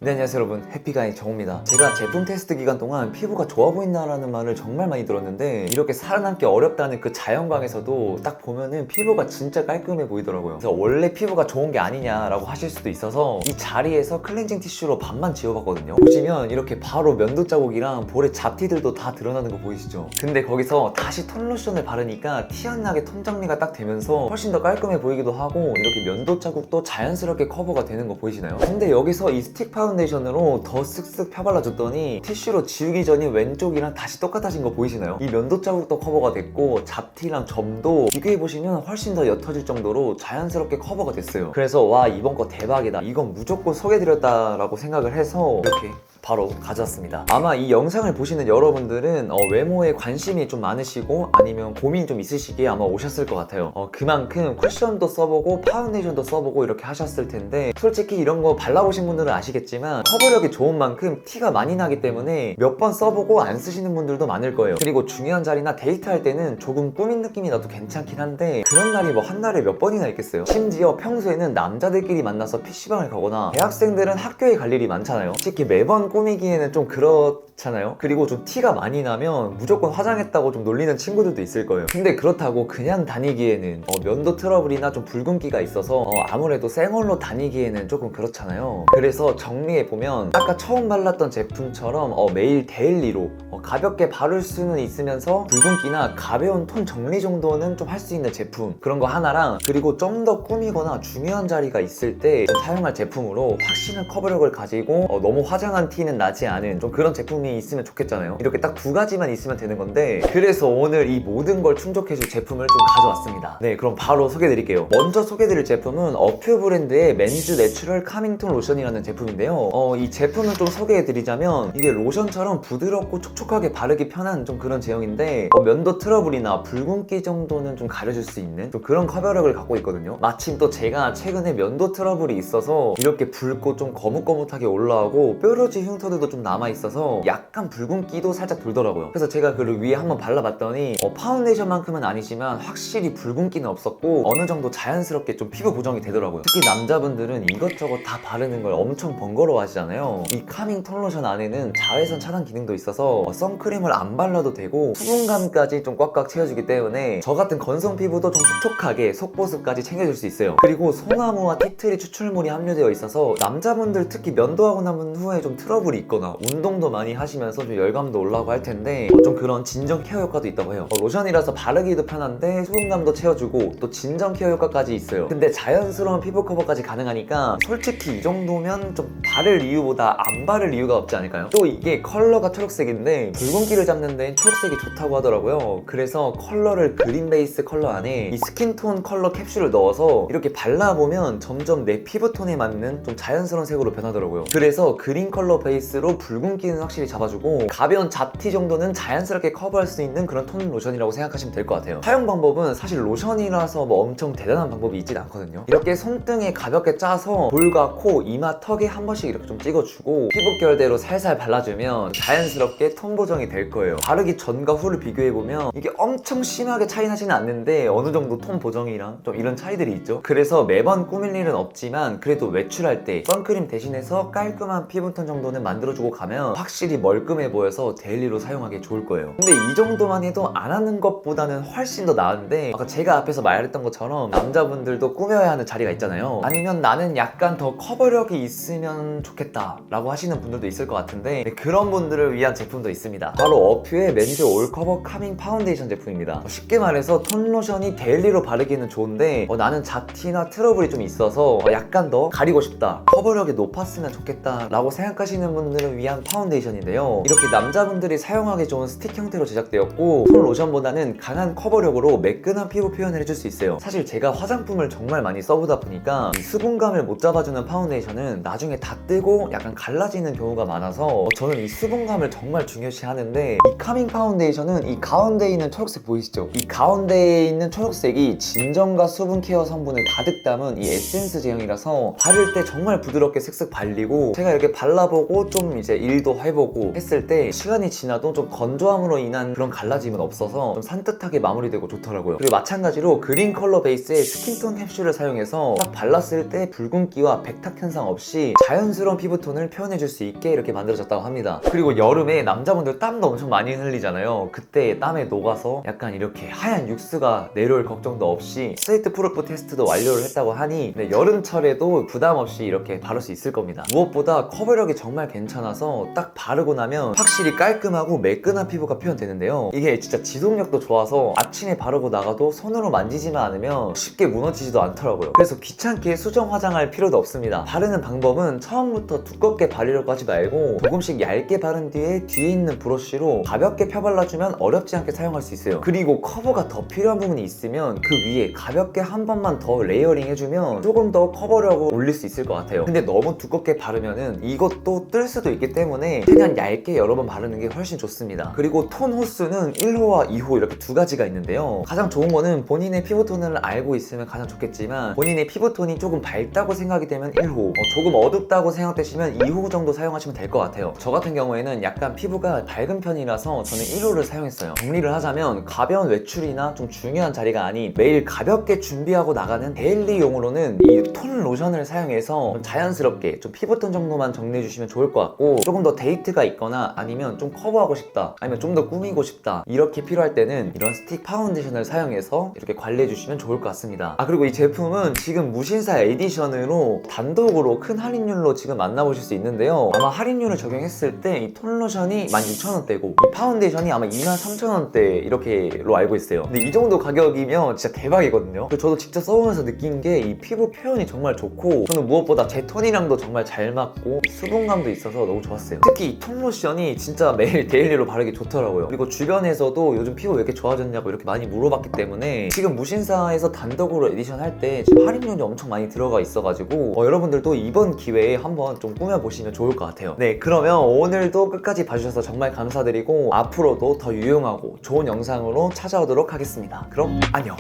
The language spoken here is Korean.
네, 안녕하세요 여러분, 해피가이 정우입니다. 제가 제품 테스트 기간 동안 피부가 좋아 보인다라는 말을 정말 많이 들었는데 이렇게 살아남기 어렵다는 그 자연광에서도 딱 보면은 피부가 진짜 깔끔해 보이더라고요. 그래서 원래 피부가 좋은 게 아니냐라고 하실 수도 있어서 이 자리에서 클렌징 티슈로 반만 지워봤거든요. 보시면 이렇게 바로 면도 자국이랑 볼의 잡티들도 다 드러나는 거 보이시죠? 근데 거기서 다시 톤 로션을 바르니까 티 안 나게 톤 정리가 딱 되면서 훨씬 더 깔끔해 보이기도 하고 이렇게 면도 자국도 자연스럽게 커버가 되는 거 보이시나요? 근데 여기서 이 스틱 파운데이션으로 더 쓱쓱 펴발라줬더니 티슈로 지우기 전인 왼쪽이랑 다시 똑같아진 거 보이시나요? 이 면도 자국도 커버가 됐고 잡티랑 점도 비교해보시면 훨씬 더 옅어질 정도로 자연스럽게 커버가 됐어요. 그래서 와, 이번 거 대박이다, 이건 무조건 소개드렸다라고 생각을 해서 이렇게 바로 가져왔습니다. 아마 이 영상을 보시는 여러분들은 외모에 관심이 좀 많으시고 아니면 고민이 좀 있으시기에 아마 오셨을 것 같아요. 그만큼 쿠션도 써보고 파운데이션도 써보고 이렇게 하셨을 텐데, 솔직히 이런 거 발라보신 분들은 아시겠지만 커버력이 좋은 만큼 티가 많이 나기 때문에 몇 번 써보고 안 쓰시는 분들도 많을 거예요. 그리고 중요한 자리나 데이트할 때는 조금 꾸민 느낌이 나도 괜찮긴 한데 그런 날이 뭐 한 달에 몇 번이나 있겠어요. 심지어 평소에는 남자들끼리 만나서 PC방을 가거나 대학생들은 학교에 갈 일이 많잖아요. 특히 매번 꾸미기에는 좀 그렇잖아요. 그리고 좀 티가 많이 나면 무조건 화장했다고 좀 놀리는 친구들도 있을 거예요. 근데 그렇다고 그냥 다니기에는 면도 트러블이나 좀 붉은기가 있어서 아무래도 생얼로 다니기에는 조금 그렇잖아요. 그래서 정리해보면 아까 처음 발랐던 제품처럼 매일 데일리로 가볍게 바를 수는 있으면서 붉은기나 가벼운 톤 정리 정도는 좀 할 수 있는 제품, 그런 거 하나랑, 그리고 좀 더 꾸미거나 중요한 자리가 있을 때 사용할 제품으로 확실한 커버력을 가지고 너무 화장한 티는 나지 않은 좀 그런 제품이 있으면 좋겠잖아요. 이렇게 딱 두 가지만 있으면 되는 건데, 그래서 오늘 이 모든 걸 충족해줄 제품을 좀 가져왔습니다. 네, 그럼 바로 소개해드릴게요. 먼저 소개해드릴 제품은 어퓨 브랜드의 맨즈 내추럴 카밍톤 로션이라는 제품인데요. 이 제품을 좀 소개해드리자면 이게 로션처럼 부드럽고 촉촉하게 바르기 편한 좀 그런 제형인데 면도 트러블이나 붉은기 정도는 좀 가려줄 수 있는 좀 그런 커버력을 갖고 있거든요. 마침 또 제가 최근에 면도 트러블이 있어서 이렇게 붉고 좀 거뭇거뭇하게 올라오고 뾰루지 흉터들도 좀 남아있어서 약간 붉은기도 살짝 돌더라고요. 그래서 제가 그를 위에 한번 발라봤더니 파운데이션만큼은 아니지만 확실히 붉은기는 없었고 어느 정도 자연스럽게 좀 피부 보정이 되더라고요. 특히 남자분들은 이것저것 다 바르는 걸 엄청 번거로워 하시잖아요. 이 카밍 톤 로션 안에는 자외선 차단 기능도 있어서 선크림을 안 발라도 되고 수분감까지 좀 꽉꽉 채워주기 때문에 저 같은 건성 피부도 좀 촉촉하게 속보습까지 챙겨줄 수 있어요. 그리고 소나무와 티트리 추출물이 함유되어 있어서 남자분들 특히 면도하고 남은 후에 좀 트러블이 있거나 운동도 많이 하시면서 좀 열감도 올라오고 할 텐데 좀 그런 진정 케어 효과도 있다고 해요. 로션이라서 바르기도 편한데 수분감도 채워주고 또 진정 케어 효과까지 있어요. 근데 자연스러운 피부 커버까지 가능하니까 솔직히 이 정도면 좀 바를 이유보다 안 바를 이유가 없지 않을까요? 또 이게 컬러가 초록색인데 붉은기를 잡는 데는 초록색이 좋다고 하더라고요. 그래서 컬러를 그린 베이스 컬러 안에 이 스킨톤 컬러 캡슐을 넣어서 이렇게 발라보면 점점 내 피부톤에 맞는 좀 자연스러운 색으로 변하더라고요. 그래서 그린 컬러 베이스로 붉은기는 확실히 잡아주고 가벼운 잡티 정도는 자연스럽게 커버할 수 있는 그런 톤 로션이라고 생각하시면 될 것 같아요. 사용 방법은 사실 로션이라서 뭐 엄청 대단한 방법이 있진 않거든요. 이렇게 손등에 가볍게 짜서 볼과 코, 이마, 턱에 한 번씩 이렇게 좀 찍어주고 피부 결대로 살살 발라주면 자연스럽게 톤 보정이 될 거예요. 바르기 전과 후를 비교해보면 이게 엄청 심하게 차이 나지는 않는데 어느 정도 톤 보정이랑 좀 이런 차이들이 있죠. 그래서 매번 꾸밀 일은 없지만 그래도 외출할 때 선크림 대신해서 깔끔한 피부톤 정도는 만들어주고 가면 확실히 멀끔해 보여서 데일리로 사용하기 좋을 거예요. 근데 이 정도만 해도 안 하는 것보다는 훨씬 더 나은데, 아까 제가 앞에서 말했던 것처럼 남자분들도 꾸며야 하는 자리가 있잖아요. 아니면 나는 약간 더 커버력이 있으면 좋겠다 라고 하시는 분들도 있을 것 같은데 그런 분들을 위한 제품도 있습니다. 바로 어퓨의 맨즈 올커버 카밍 파운데이션 제품입니다. 쉽게 말해서 톤 로션이 데일리로 바르기는 좋은데 나는 잡티나 트러블이 좀 있어서 약간 더 가리고 싶다, 커버력이 높았으면 좋겠다 라고 생각하시는 분들을 위한 파운데이션인데요. 이렇게 남자분들이 사용하기 좋은 스틱 형태로 제작되었고 톤 로션보다는 강한 커버력으로 매끈한 피부 표현을 해줄 수 있어요. 사실 제가 화장품을 정말 많이 써보다 보니까 이 수분감을 못 잡아주는 파운데이션은 나중에 다 뜨고 약간 갈라지는 경우가 많아서 저는 이 수분감을 정말 중요시 하는데, 이 카밍 파운데이션은 이 가운데에 있는 초록색 보이시죠? 이 가운데에 있는 초록색이 진정과 수분 케어 성분을 가득 담은 이 에센스 제형이라서 바를 때 정말 부드럽게 슥슥 발리고 제가 이렇게 발라보고 바르고 좀 이제 일도 해보고 했을 때 시간이 지나도 좀 건조함으로 인한 그런 갈라짐은 없어서 좀 산뜻하게 마무리되고 좋더라고요. 그리고 마찬가지로 그린 컬러 베이스의 스킨톤 캡슐을 사용해서 딱 발랐을 때 붉은기와 백탁 현상 없이 자연스러운 피부톤을 표현해줄 수 있게 이렇게 만들어졌다고 합니다. 그리고 여름에 남자분들 땀도 엄청 많이 흘리잖아요. 그때 땀에 녹아서 약간 이렇게 하얀 육수가 내려올 걱정도 없이 스웨트 프루프 테스트도 완료를 했다고 하니 여름철에도 부담 없이 이렇게 바를 수 있을 겁니다. 무엇보다 커버력이 정말 괜찮아서 딱 바르고 나면 확실히 깔끔하고 매끈한 피부가 표현되는데요. 이게 진짜 지속력도 좋아서 아침에 바르고 나가도 손으로 만지지만 않으면 쉽게 무너지지도 않더라고요. 그래서 귀찮게 수정 화장할 필요도 없습니다. 바르는 방법은 처음부터 두껍게 바르려고 하지 말고 조금씩 얇게 바른 뒤에 있는 브러쉬로 가볍게 펴발라주면 어렵지 않게 사용할 수 있어요. 그리고 커버가 더 필요한 부분이 있으면 그 위에 가볍게 한 번만 더 레이어링 해주면 조금 더 커버력을 올릴 수 있을 것 같아요. 근데 너무 두껍게 바르면은 이것도 뜰 수도 있기 때문에 그냥 얇게 여러 번 바르는 게 훨씬 좋습니다. 그리고 톤 호수는 1호와 2호 이렇게 두 가지가 있는데요. 가장 좋은 거는 본인의 피부톤을 알고 있으면 가장 좋겠지만 본인의 피부톤이 조금 밝다고 생각이 되면 1호, 조금 어둡다고 생각되시면 2호 정도 사용하시면 될 것 같아요. 저 같은 경우에는 약간 피부가 밝은 편이라서 저는 1호를 사용했어요. 정리를 하자면 가벼운 외출이나 좀 중요한 자리가 아닌 매일 가볍게 준비하고 나가는 데일리용으로는 이 톤 로션을 사용해서 좀 자연스럽게 좀 피부톤 정도만 정리해 주시면 좋을 것 같고, 조금 더 데이트가 있거나 아니면 좀 커버하고 싶다, 아니면 좀 더 꾸미고 싶다 이렇게 필요할 때는 이런 스틱 파운데이션을 사용해서 이렇게 관리해 주시면 좋을 것 같습니다. 그리고 이 제품은 지금 무신사 에디션으로 단독으로 큰 할인율로 지금 만나보실 수 있는데요. 아마 할인율을 적용했을 때 이 톤 로션이 16,000원대고 이 파운데이션이 아마 23,000원대 이렇게로 알고 있어요. 근데 이 정도 가격이면 진짜 대박이거든요. 그리고 저도 직접 써보면서 느낀 게 이 피부 표현이 정말 좋고, 저는 무엇보다 제 톤이랑도 정말 잘 맞고 수분감도 있어서 너무 좋았어요. 특히 이 톤 로션이 진짜 매일 데일리로 바르기 좋더라고요. 그리고 주변에서도 요즘 피부 왜 이렇게 좋아졌냐고 이렇게 많이 물어봤기 때문에 지금 무신사에서 단독으로 에디션 할 때 지금 할인율이 엄청 많이 들어가 있어가지고 여러분들도 이번 기회에 한번 좀 꾸며보시면 좋을 것 같아요. 네, 그러면 오늘도 끝까지 봐주셔서 정말 감사드리고 앞으로도 더 유용하고 좋은 영상으로 찾아오도록 하겠습니다. 그럼 안녕!